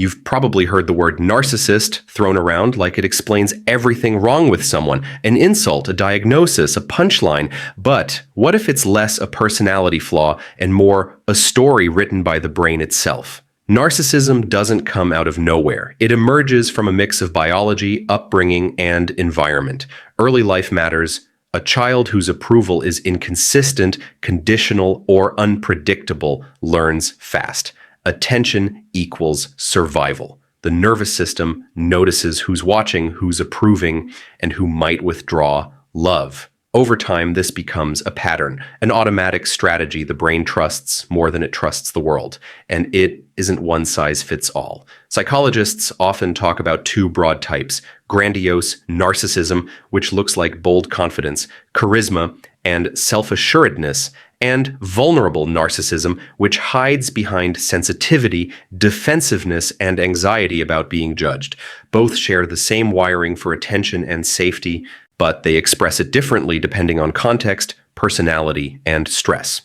You've probably heard the word narcissist thrown around like it explains everything wrong with someone, an insult, a diagnosis, a punchline. But what if it's less a personality flaw and more a story written by the brain itself? Narcissism doesn't come out of nowhere. It emerges from a mix of biology, upbringing, and environment. Early life matters. A child whose approval is inconsistent, conditional, or unpredictable learns fast. Attention equals survival. The nervous system notices who's watching, who's approving, and who might withdraw love. Over time, this becomes a pattern, an automatic strategy the brain trusts more than it trusts the world, and it isn't one size fits all. Psychologists often talk about two broad types: grandiose narcissism, which looks like bold confidence, charisma, and self-assuredness, and vulnerable narcissism, which hides behind sensitivity, defensiveness, and anxiety about being judged. Both share the same wiring for attention and safety, but they express it differently depending on context, personality, and stress.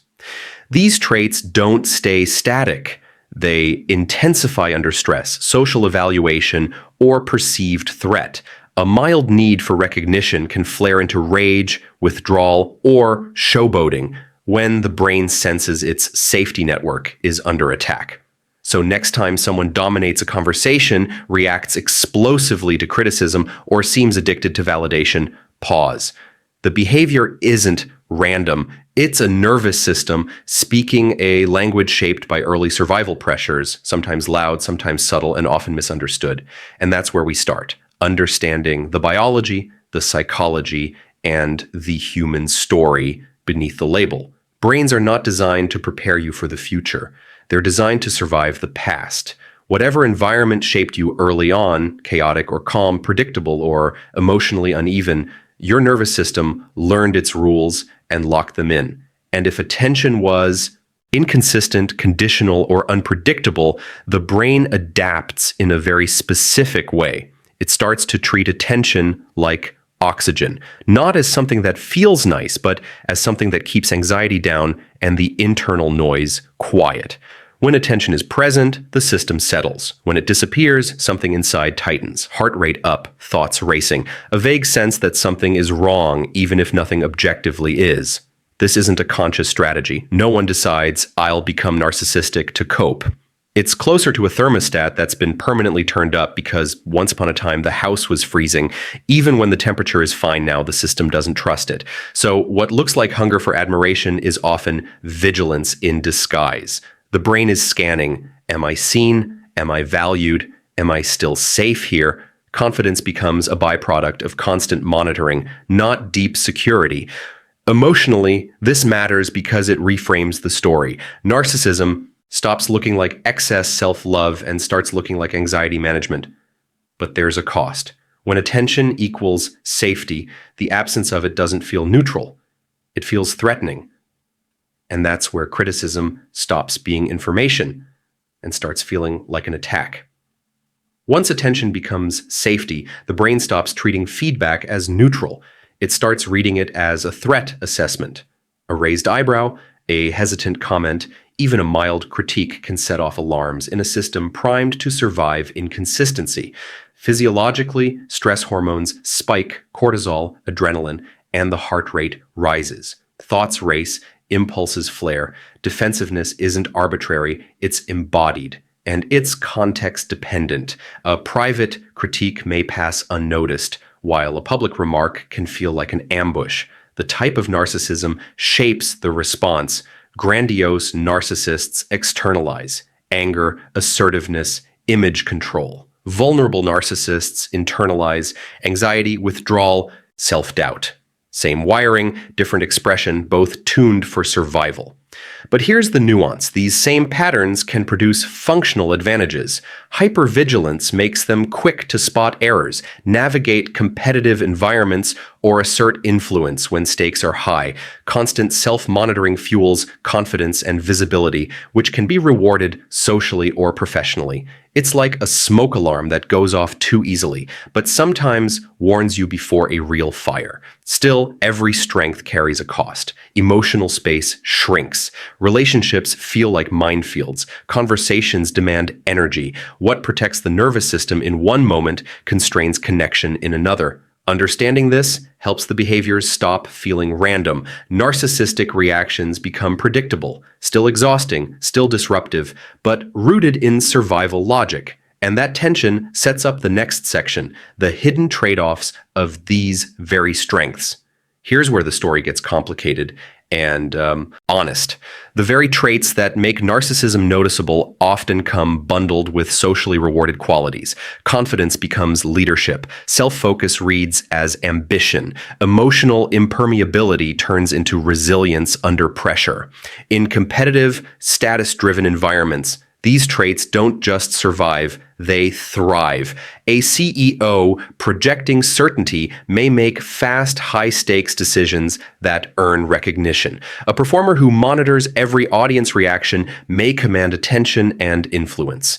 These traits don't stay static. They intensify under stress, social evaluation, or perceived threat. A mild need for recognition can flare into rage, withdrawal, or showboating when the brain senses its safety network is under attack. So next time someone dominates a conversation, reacts explosively to criticism, or seems addicted to validation, pause. The behavior isn't random. It's a nervous system speaking a language shaped by early survival pressures, sometimes loud, sometimes subtle, and often misunderstood. And that's where we start, understanding the biology, the psychology, and the human story beneath the label. Brains are not designed to prepare you for the future. They're designed to survive the past. Whatever environment shaped you early on, chaotic or calm, predictable or emotionally uneven, your nervous system learned its rules and locked them in. And if attention was inconsistent, conditional, or unpredictable, the brain adapts in a very specific way. It starts to treat attention like oxygen, not as something that feels nice, but as something that keeps anxiety down and the internal noise quiet. When attention is present, the system settles. When it disappears, something inside tightens, heart rate up, thoughts racing, a vague sense that something is wrong, even if nothing objectively is. This isn't a conscious strategy. No one decides, I'll become narcissistic to cope. It's closer to a thermostat that's been permanently turned up because once upon a time the house was freezing. Even when the temperature is fine now, the system doesn't trust it. So what looks like hunger for admiration is often vigilance in disguise. The brain is scanning. Am I seen? Am I valued? Am I still safe here? Confidence becomes a byproduct of constant monitoring, not deep security. Emotionally, this matters because it reframes the story. Narcissism stops looking like excess self-love and starts looking like anxiety management. But there's a cost. When attention equals safety, the absence of it doesn't feel neutral. It feels threatening. And that's where criticism stops being information and starts feeling like an attack. Once attention becomes safety, the brain stops treating feedback as neutral. It starts reading it as a threat assessment. A raised eyebrow, a hesitant comment, even a mild critique can set off alarms in a system primed to survive inconsistency. Physiologically, stress hormones spike cortisol, adrenaline, and the heart rate rises. Thoughts race, impulses flare. Defensiveness isn't arbitrary, it's embodied, and it's context-dependent. A private critique may pass unnoticed, while a public remark can feel like an ambush. The type of narcissism shapes the response. Grandiose narcissists externalize anger, assertiveness, image control. Vulnerable narcissists internalize anxiety, withdrawal, self-doubt. Same wiring, different expression, both tuned for survival. But here's the nuance. These same patterns can produce functional advantages. Hypervigilance makes them quick to spot errors, navigate competitive environments, or assert influence when stakes are high. Constant self-monitoring fuels confidence and visibility, which can be rewarded socially or professionally. It's like a smoke alarm that goes off too easily, but sometimes warns you before a real fire. Still, every strength carries a cost. Emotional space shrinks. Relationships feel like minefields. Conversations demand energy. What protects the nervous system in one moment constrains connection in another. Understanding this helps the behaviors stop feeling random. Narcissistic reactions become predictable, still exhausting, still disruptive, but rooted in survival logic. And that tension sets up the next section, the hidden trade-offs of these very strengths. Here's where the story gets complicated and honest. The very traits that make narcissism noticeable often come bundled with socially rewarded qualities. Confidence becomes leadership. Self-focus reads as ambition. Emotional impermeability turns into resilience under pressure. In competitive, status-driven environments, these traits don't just survive, they thrive. A CEO projecting certainty may make fast, high-stakes decisions that earn recognition. A performer who monitors every audience reaction may command attention and influence.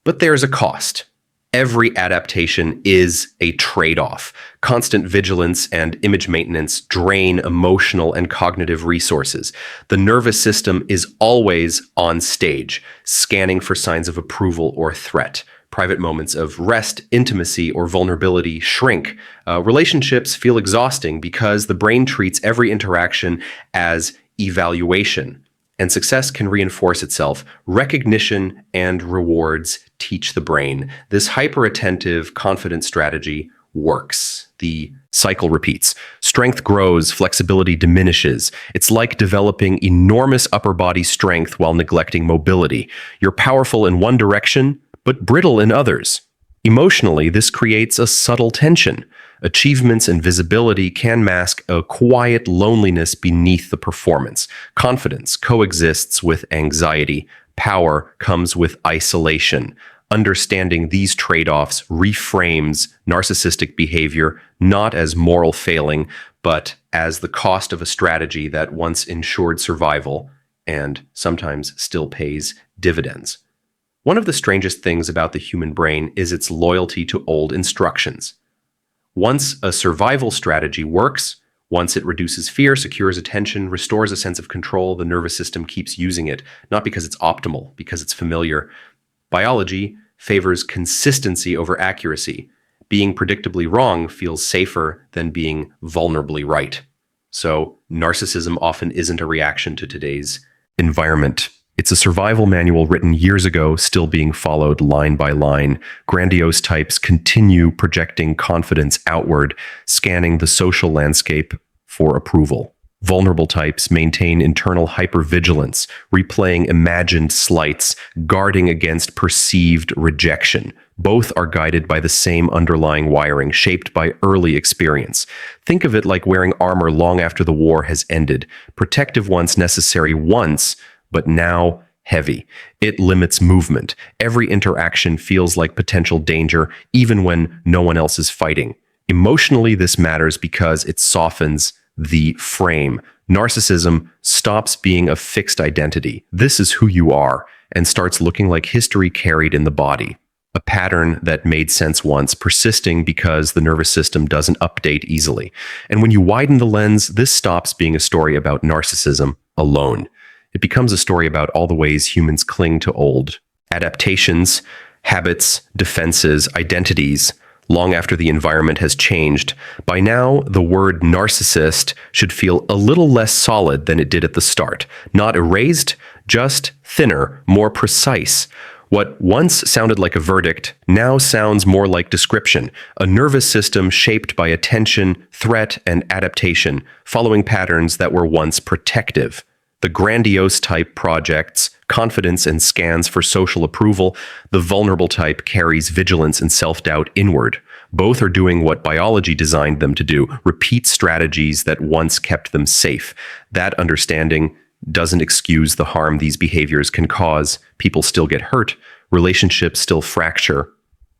But there's a cost. Every adaptation is a trade-off. Constant vigilance and image maintenance drain emotional and cognitive resources. The nervous system is always on stage, scanning for signs of approval or threat. Private moments of rest, intimacy, or vulnerability shrink. Relationships feel exhausting because the brain treats every interaction as evaluation. And success can reinforce itself. Recognition and rewards teach the brain. This hyper-attentive, confident strategy works. The cycle repeats. Strength grows, flexibility diminishes. It's like developing enormous upper body strength while neglecting mobility. You're powerful in one direction, but brittle in others. Emotionally, this creates a subtle tension. Achievements and visibility can mask a quiet loneliness beneath the performance. Confidence coexists with anxiety. Power comes with isolation. Understanding these trade-offs reframes narcissistic behavior not as moral failing, but as the cost of a strategy that once ensured survival and sometimes still pays dividends. One of the strangest things about the human brain is its loyalty to old instructions. Once a survival strategy works, once it reduces fear, secures attention, restores a sense of control, the nervous system keeps using it, not because it's optimal, because it's familiar. Biology favors consistency over accuracy. Being predictably wrong feels safer than being vulnerably right. So, narcissism often isn't a reaction to today's environment. It's a survival manual written years ago, still being followed line by line. Grandiose types continue projecting confidence outward, scanning the social landscape for approval. Vulnerable types maintain internal hypervigilance, replaying imagined slights, guarding against perceived rejection. Both are guided by the same underlying wiring, shaped by early experience. Think of it like wearing armor long after the war has ended. Protective once necessary once, but now heavy. It limits movement. Every interaction feels like potential danger, even when no one else is fighting. Emotionally, this matters because it softens the frame. Narcissism stops being a fixed identity. This is who you are, and starts looking like history carried in the body. A pattern that made sense once, persisting because the nervous system doesn't update easily. And when you widen the lens, this stops being a story about narcissism alone. It becomes a story about all the ways humans cling to old adaptations, habits, defenses, identities, long after the environment has changed. By now, the word narcissist should feel a little less solid than it did at the start. Not erased, just thinner, more precise. What once sounded like a verdict now sounds more like description, a nervous system shaped by attention, threat, and adaptation, following patterns that were once protective. The grandiose type projects confidence and scans for social approval. The vulnerable type carries vigilance and self-doubt inward. Both are doing what biology designed them to do, repeat strategies that once kept them safe. That understanding doesn't excuse the harm these behaviors can cause. People still get hurt, relationships still fracture,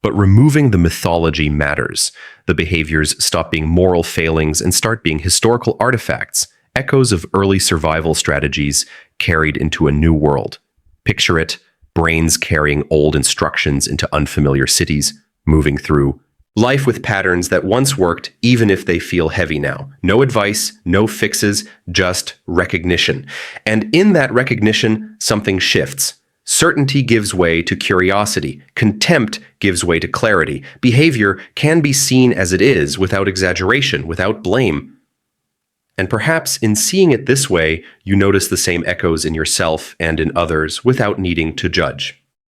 But removing the mythology matters. The behaviors stop being moral failings and start being historical artifacts, echoes of early survival strategies carried into a new world. Picture it, brains carrying old instructions into unfamiliar cities, moving through life with patterns that once worked, even if they feel heavy now. No advice, no fixes, just recognition. And in that recognition, something shifts. Certainty gives way to curiosity. Contempt gives way to clarity. Behavior can be seen as it is, without exaggeration, without blame. And perhaps in seeing it this way, you notice the same echoes in yourself and in others without needing to judge.